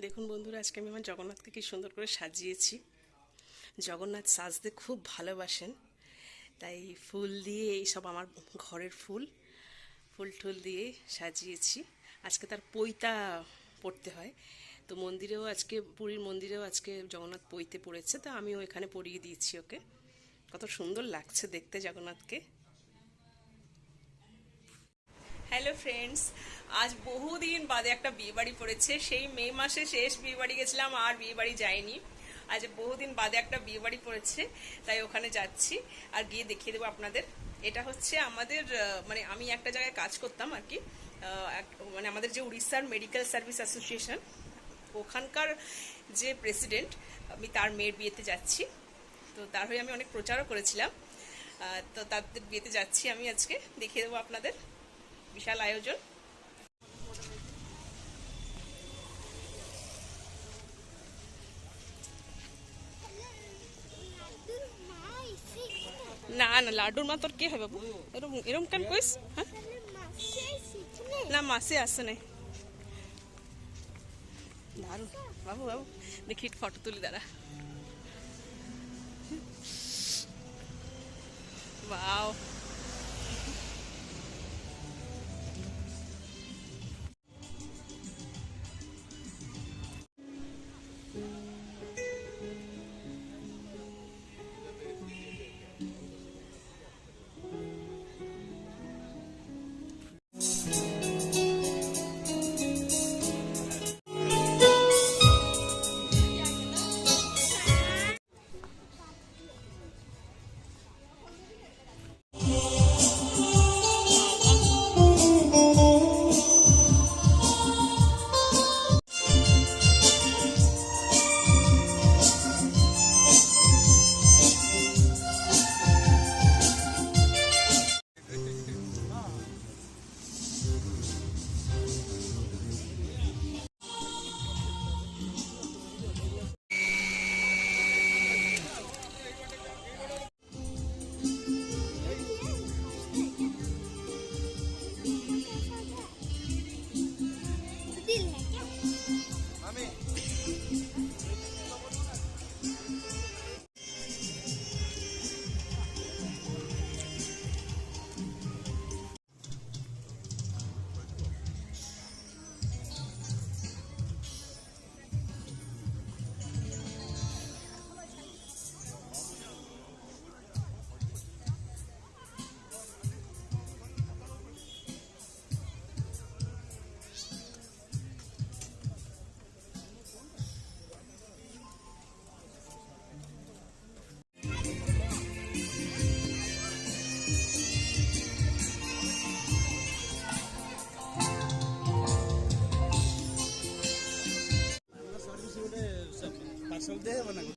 দেখুন বন্ধুরা, আজকে আমি আমার জগন্নাথকে কি সুন্দর করে সাজিয়েছি। জগন্নাথ সাজতে খুব ভালোবাসেন, তাই ফুল দিয়ে এইসব আমার ঘরের ফুল টুল দিয়ে সাজিয়েছি। আজকে তার পৈতা পড়তে হয়, তো মন্দিরেও আজকে, পুরীর মন্দিরেও আজকে জগন্নাথ পৈতে পড়েছে, তো আমিও এখানে পরিয়ে দিয়েছি ওকে। কত সুন্দর লাগছে দেখতে জগন্নাথকে। হ্যালো ফ্রেন্ডস, আজ বহুদিন বাদে একটা বিয়েবাড়ি পড়েছে। সেই মে মাসে শেষ বিয়েবাড়ি গেছিলাম, আর বিয়েবাড়ি যাইনি। আজ বহুদিন বাদে একটা বিয়েবাড়ি পড়েছে, তাই ওখানে যাচ্ছি আর গিয়ে দেখিয়ে দেবো আপনাদের। এটা হচ্ছে আমাদের মানে আমি একটা জায়গায় কাজ করতাম আর কি, মানে আমাদের যে উড়িষ্যার মেডিকেল সার্ভিস অ্যাসোসিয়েশন, ওখানকার যে প্রেসিডেন্ট, আমি তার মেয়ের বিয়েতে যাচ্ছি। তো তার হয়ে আমি অনেক প্রচারও করেছিলাম। তো তাদের বিয়েতে যাচ্ছি আমি আজকে, দেখিয়ে দেবো আপনাদের। বিশাল আয়োজন। না না, লাড্ডুর মা তোর কে হয় বাবু? এরম এরম কেন কইস? হ্যাঁ না, মাসে আসে নাই। দারুন বাবু, বাবু দেখি ফটো তুলি দাঁড়া। বাও, पार्सल दे बना